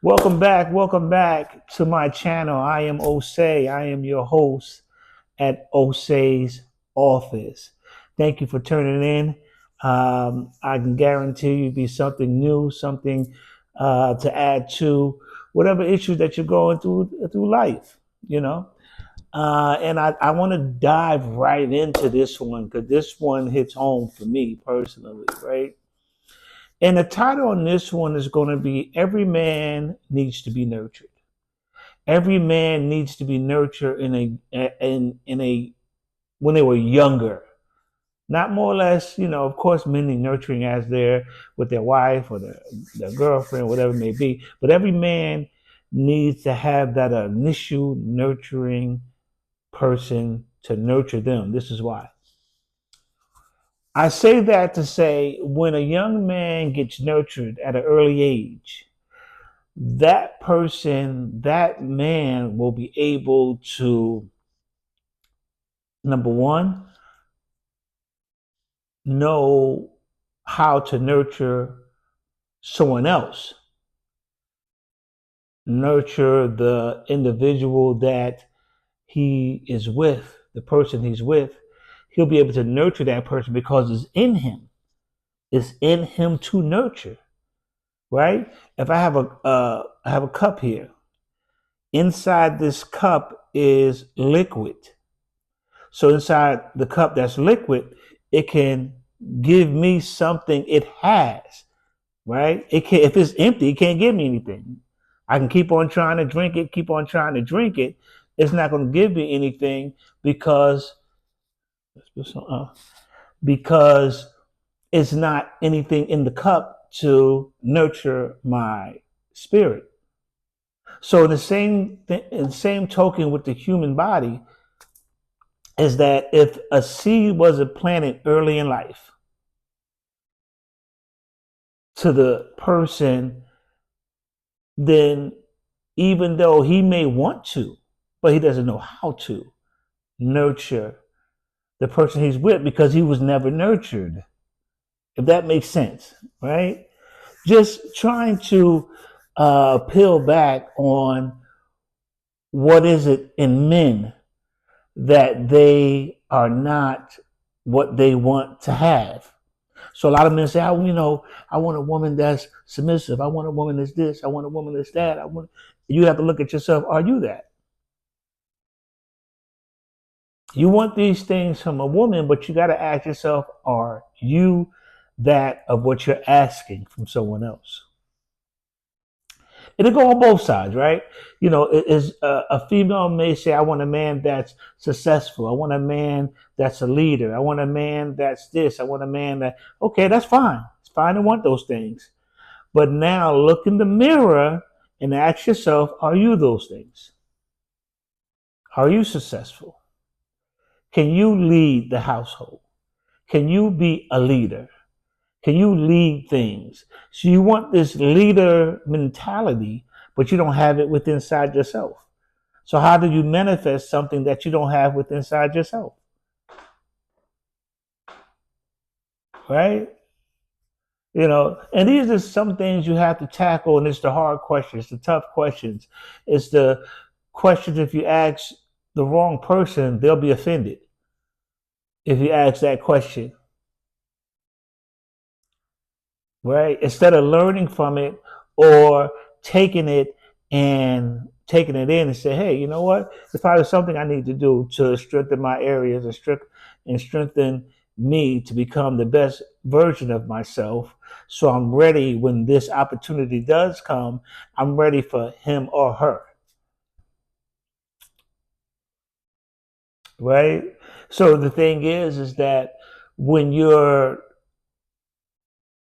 Welcome back to my channel. I am Osae. I am your host at Osae's office. Thank you for tuning in. I can guarantee you be something new, something to add to whatever issues that you're going through life. You know, and I want to dive right into this one because this one hits home for me personally, right? And the title on this one is going to be Every Man Needs to Be Nurtured. Every man needs to be nurtured in a when they were younger. Not more or less, of course, men need nurturing as they're with their wife or their girlfriend, whatever it may be. But every man needs to have that initial nurturing person to nurture them. This is why. I say that to say when a young man gets nurtured at an early age, that person, that man will be able to, number one, know how to nurture someone else, nurture the individual that he is with, the person he's with. He'll be able to nurture that person because it's in him. It's in him to nurture, right? If I have a cup here, inside this cup is liquid. So inside the cup that's liquid, it can give me something it has, right? It can, if it's empty, it can't give me anything. I can keep on trying to drink it, keep on trying to drink it. It's not going to give me anything because because it's not anything in the cup to nurture my spirit. So in the same token with the human body, is that if a seed wasn't planted early in life to the person, then even though he may want to, but he doesn't know how to nurture the person he's with because he was never nurtured, if that makes sense, right? Just trying to peel back on what is it in men that they are not what they want to have. So a lot of men say, I want a woman that's submissive. I want a woman that's this. I want a woman that's that. You have to look at yourself. Are you that? You want these things from a woman, but you got to ask yourself, are you that of what you're asking from someone else? It'll go on both sides, right? A female may say, I want a man that's successful. I want a man that's a leader. I want a man that's this. I want a man that, okay, that's fine. It's fine to want those things. But now look in the mirror and ask yourself, are you those things? Are you successful? Can you lead the household? Can you be a leader? Can you lead things? So you want this leader mentality, but you don't have it within inside yourself. So how do you manifest something that you don't have within inside yourself? Right? And these are some things you have to tackle, and it's the hard questions, the tough questions. It's the questions if you ask the wrong person, they'll be offended if you ask that question. Right? Instead of learning from it or taking it taking it in and say, hey, you know what? There's probably something I need to do to strengthen my areas and strengthen me to become the best version of myself. So I'm ready when this opportunity does come, I'm ready for him or her. Right? So the thing is that when you're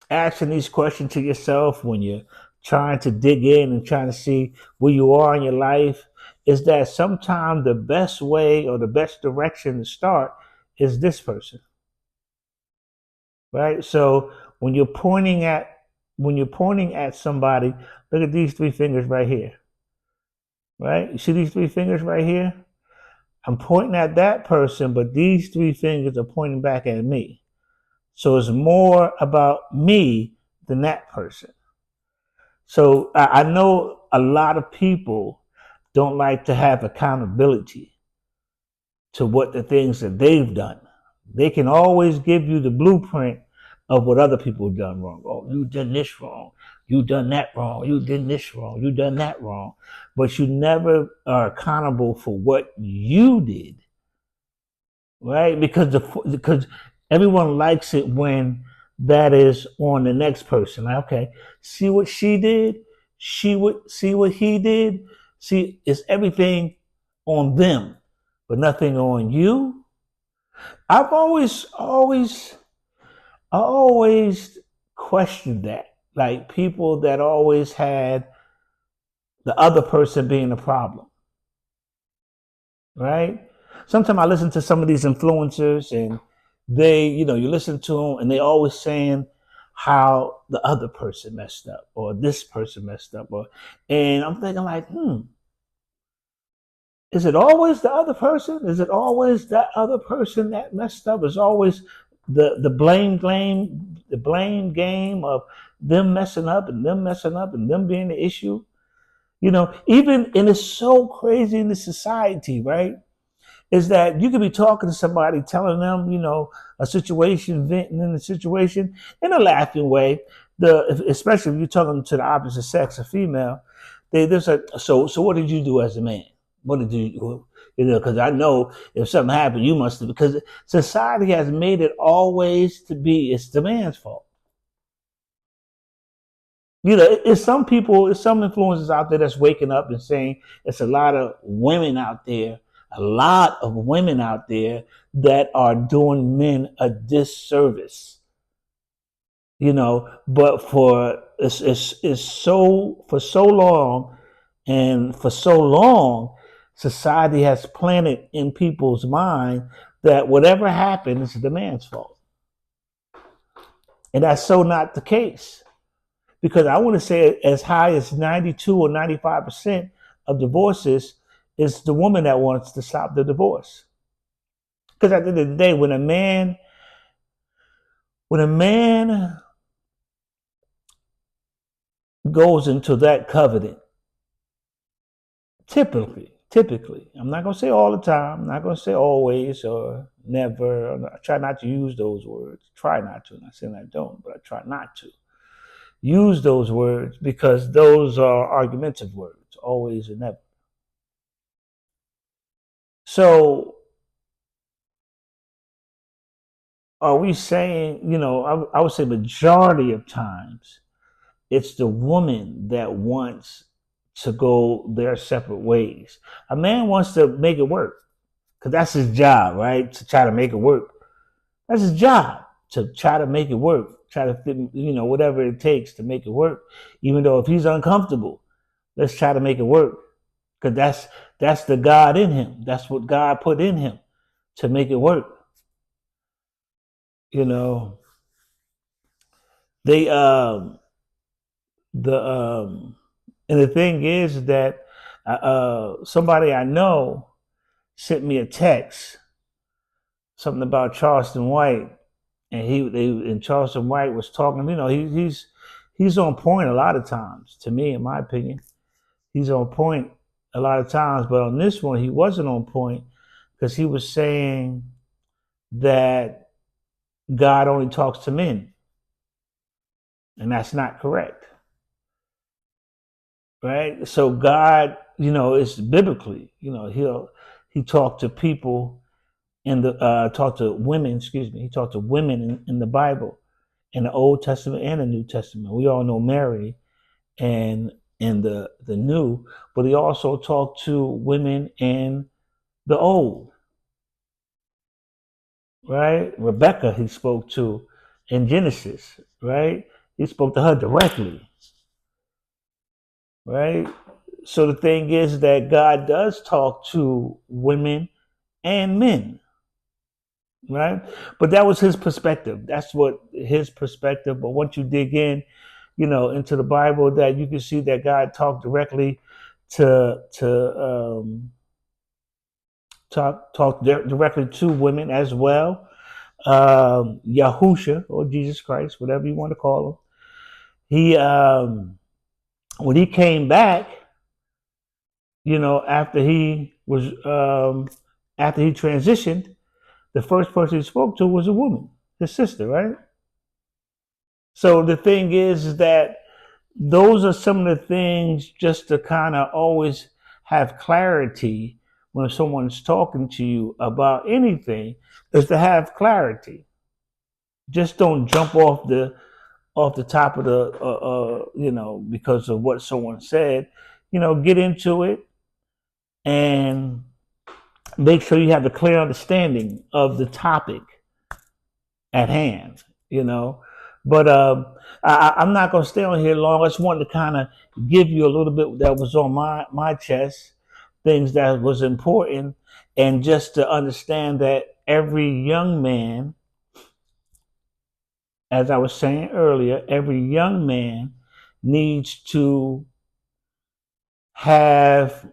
asking these questions to yourself, when you're trying to dig in and trying to see where you are in your life, is that sometimes the best way or the best direction to start is this person, right? So when you're pointing at somebody, look at these three fingers right here, right? You see these three fingers right here? I'm pointing at that person, but these three fingers are pointing back at me. So it's more about me than that person. So I know a lot of people don't like to have accountability to what the things that they've done. They can always give you the blueprint of what other people have done wrong. Oh, you did this wrong. You done that wrong. You did this wrong. You done that wrong. But you never are accountable for what you did, right? Because everyone likes it when that is on the next person. Like, okay, see what she did. She would see what he did. See, it's everything on them, but nothing on you. I've always questioned that. Like people that always had the other person being the problem, right? Sometimes I listen to some of these influencers and you listen to them and they always saying how the other person messed up or this person messed up and I'm thinking like, is it always the other person? Is it always that other person that messed up? Is always the blame game of them messing up and them messing up and them being the issue? Even and it's so crazy in the society, right? Is that you could be talking to somebody, telling them, a situation, venting in the situation in a laughing way. Especially if you're talking to the opposite sex, a female, there's so what did you do as a man? What did you do? Because I know if something happened, you must have, because society has made it always to be it's the man's fault. It's some people, it's some influencers out there that's waking up and saying it's a lot of women out there, that are doing men a disservice. But for it's so for so long, and for so long, society has planted in people's mind that whatever happens is the man's fault, and that's so not the case. Because I want to say as high as 92 or 95% of divorces is the woman that wants to stop the divorce. Because at the end of the day, when a man goes into that covenant, typically, I'm not going to say all the time, I'm not going to say always or never. I try not to use those words. Try not to. I'm not saying I don't, but I try not to use those words because those are argumentative words, always and never. So are we saying, I would say majority of times it's the woman that wants to go their separate ways. A man wants to make it work because that's his job, right? To try to make it work. That's his job to try to make it work, try to fit, whatever it takes to make it work. Even though if he's uncomfortable, let's try to make it work because that's the God in him. That's what God put in him to make it work. You know, they the and the thing is that somebody I know sent me a text, something about Charleston White, and and Charleston White was talking. He's on point a lot of times. To me, in my opinion, he's on point a lot of times. But on this one, he wasn't on point because he was saying that God only talks to men, and that's not correct, right? So God, it's biblically, he talked to people talked to women, excuse me, he talked to women in the Bible, in the Old Testament and the New Testament. We all know Mary and in the New, but he also talked to women in the Old, right? Rebecca he spoke to in Genesis, right? He spoke to her directly, right? So the thing is that God does talk to women and men, right? But that was his perspective. That's what his perspective. But once you dig in, into the Bible, that you can see that God talked directly talk directly to women as well. Yahusha or Jesus Christ, whatever you want to call him. He when he came back, After he was after he transitioned, the first person he spoke to was a woman, his sister, right? So the thing is that those are some of the things just to kind of always have clarity when someone's talking to you about anything, is to have clarity. Just don't jump off the top of the because of what someone said. Get into it and make sure you have a clear understanding of the topic at hand. You know, but I'm not going to stay on here long. I just wanted to kind of give you a little bit that was on my chest, things that was important, and just to understand that every young man, as I was saying earlier, every young man needs to have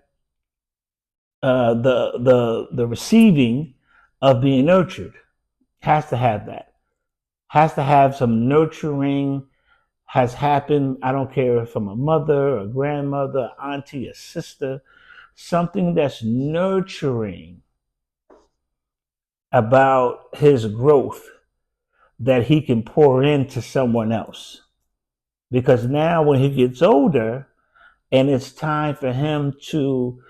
the receiving of being nurtured. Has to have that. Has to have some nurturing has happened. I don't care if I'm a mother, a grandmother, auntie, a sister, something that's nurturing about his growth that he can pour into someone else. Because now when he gets older and it's time for him to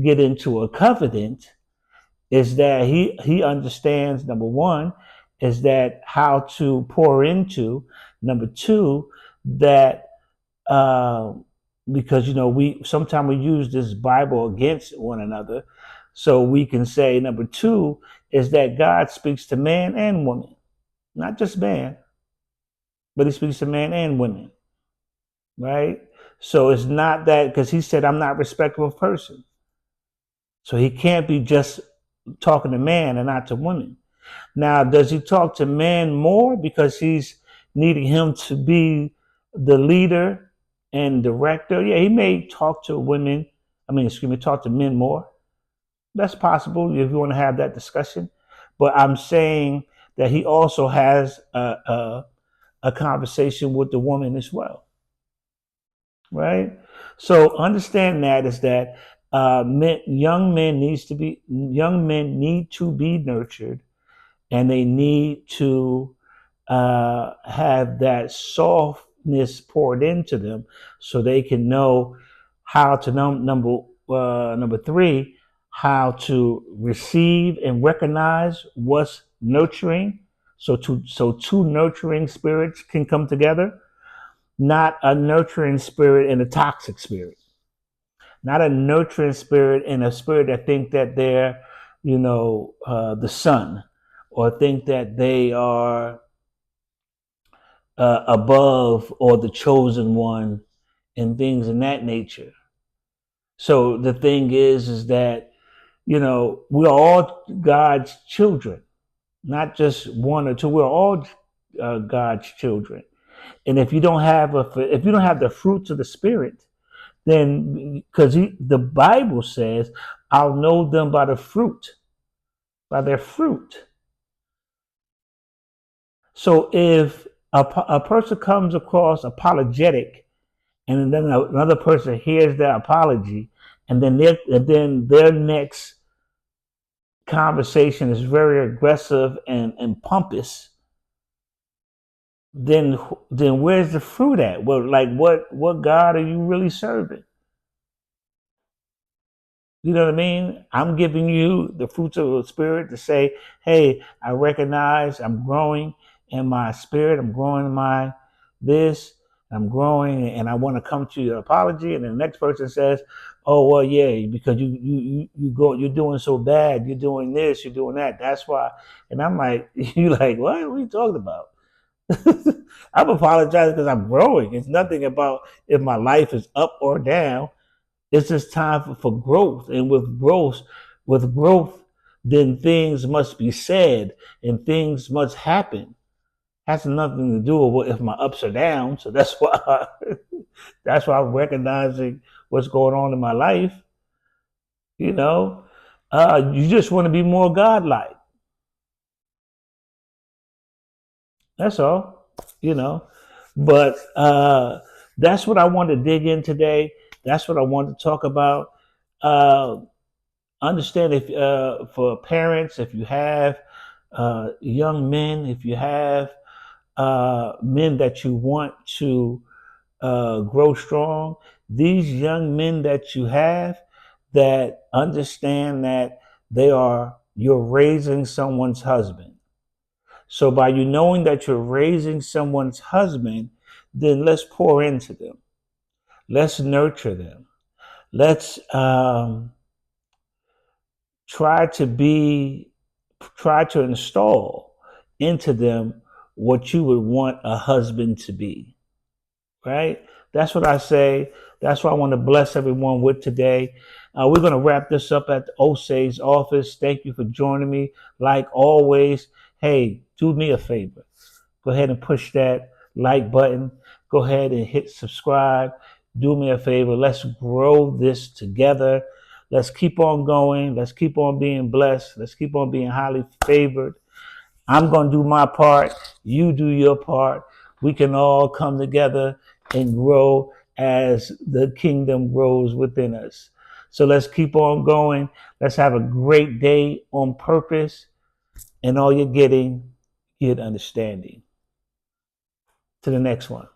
get into a covenant, is that he understands, number one, is that how to pour into, number two, that uh, because we sometimes we use this Bible against one another, so we can say number two is that God speaks to man and woman, not just man, but he speaks to man and women, right? So it's not that, because he said I'm not respectful of person, so he can't be just talking to man and not to women. Now, does he talk to men more because he's needing him to be the leader and director? Yeah, he may talk to women. Talk to men more. That's possible if you want to have that discussion. But I'm saying that he also has a conversation with the woman as well, right? So understand that is that young men need to be nurtured, and they need to have that softness poured into them so they can know how to number three, how to receive and recognize what's nurturing, so two nurturing spirits can come together, not a nurturing spirit and a toxic spirit, not a nurturing spirit and a spirit that think that they're the sun, or think that they are above or the chosen one and things in that nature. So the thing is that we're all God's children, not just one or two. We're all God's children, and if you don't have the fruits of the spirit, then because the Bible says, "I'll know them by the fruit, by their fruit." So if a person comes across apologetic, and then another person hears their apology, and then their next conversation is very aggressive and pompous, then where's the fruit at? Well, like what God are you really serving? You know what I mean? I'm giving you the fruits of the spirit to say, hey, I recognize I'm growing in my spirit, I'm growing in my this, I'm growing, and I want to come to your apology. And the next person says, oh well, yeah, because you're doing so bad, you're doing this, you're doing that. That's why. And I'm like, you like, what are we talking about? I'm apologizing because I'm growing. It's nothing about if my life is up or down. It's just time for growth. And with growth, then things must be said and things must happen. Has nothing to do with if my ups or downs. So that's why that's why I'm recognizing what's going on in my life. You know, you just want to be more godlike. That's all. You know, but that's what I want to dig in today. That's what I want to talk about. uh, understand if for parents, if you have young men, if you have men that you want to grow strong, these young men that you have that understand that you're raising someone's husband. So by you knowing that you're raising someone's husband, then let's pour into them. Let's nurture them. Let's try to be, try to install into them what you would want a husband to be, right? That's what I say. That's what I want to bless everyone with today. We're going to wrap this up at the Osae's office. Thank you for joining me. Like always, hey, do me a favor. Go ahead and push that like button. Go ahead and hit subscribe. Do me a favor. Let's grow this together. Let's keep on going. Let's keep on being blessed. Let's keep on being highly favored. I'm going to do my part. You do your part. We can all come together and grow as the kingdom grows within us. So let's keep on going. Let's have a great day on purpose. And all you're getting, get understanding. To the next one.